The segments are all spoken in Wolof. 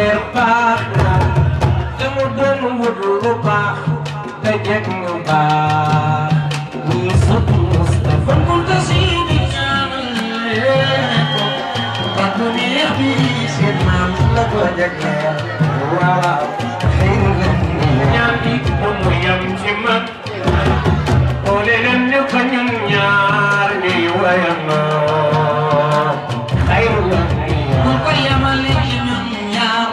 weer baax na te mu doon wut lu baax te jeg lu baax ñi sut Mustafa Kunta Si di ñaanal ko ba du neex bi seen maam la ko jagleel waaw xëy na ñaan bi mu yam ci man boole leen ñu ko ñun ñaar ñuy wayandoo xëy na bu ko yamale ci ñun ñaar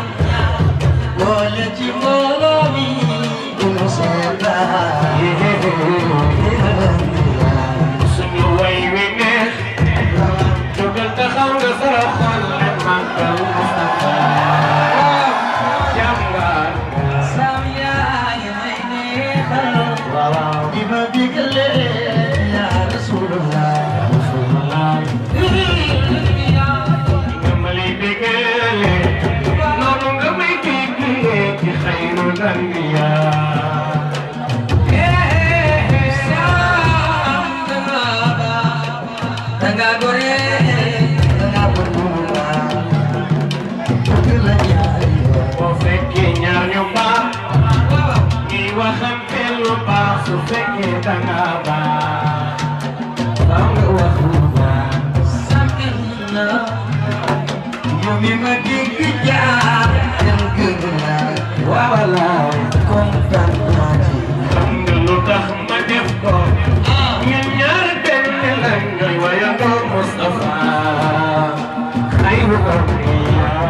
boole ci mbooloo mi duñu seetaan suñu way wi neex jógal taxaw nga sara xol leen màggal Mustafa jàmbaar sam yaay may neexal di ma digale ya Rasulullah nga ma lay digale noonu nga may digale ci xayrul anbiyaa Tanga gore tanga berdua boo fekkee ñaar ñu baax ñi waxante lu baax su fekkee tanga baax faaw nga wax lu baax sant na yow mi ma dégg jaar dem gën na waaw kontaan naa ci xam nga lu tax ma def ko ñun ñaar benn lañ ngay wayandoo Mustafa xayrul anbiyaa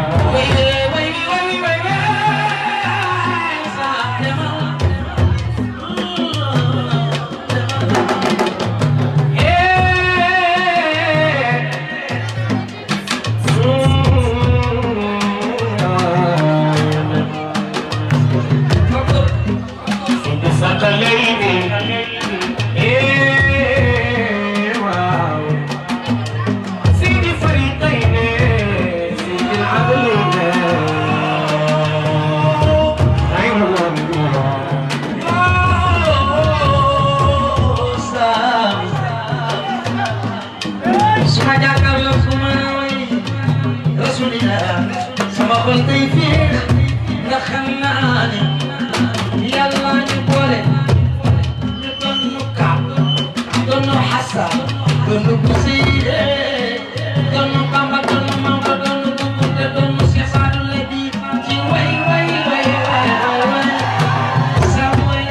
sama xol day féex nga xam naa ne yàlla ñu boole ñu doon nu kaab doon nu xasan doon nu busiire doon nu Bamba doon nu Maodo doon nu Kunta doon nu Seex Saadu Labi ci way sa way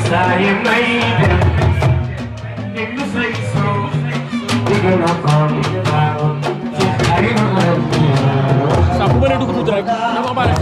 Saya may dem déglu say soo déglu na kon ci xayrul anbiyaa saa bu bëree dugg tuuti rek dafa bari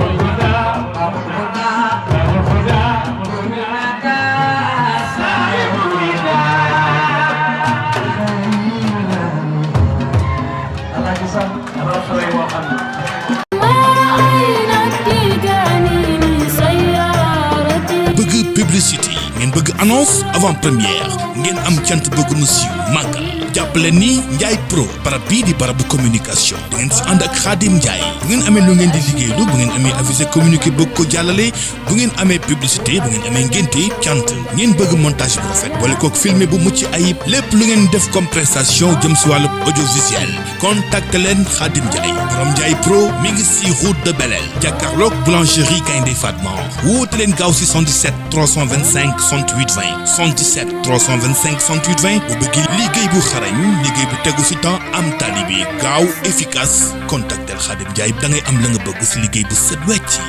publicité ngeen bëgg annonce avant première ngeen am cant bëgg mu siiw màggal jàppale ni Ndiaye Pro barab bii di barabu communication da ngeen si ànd ak Khadim Ndiaye bu ngeen amee lu ngeen di liggéeylu bu ngeen amee avisé communiqué bëgg ko jàllale bu ngeen amee publicité bu ngeen amee ngénte cant ngeen bëgg montage bu rafet boole kook filmé bu mucc ayib lépp lu ngeen def comme prestation jëm si wàllu audiovisuel contacte leen Khadim Ndiaye borom Ndiaye Pro mi ngi si route de Belel jàkkaarloog boulangerie Gaynde Fatma woote leen gaaw si 77 325 68 20 77 325 68 20 bu bëggee liggéey bu xarañ liggéey bu tegu fi temps am tali bi gaaw efficace contactel Khadim Ndiaye da ngay am la nga bëgg si liggéey bu set wecc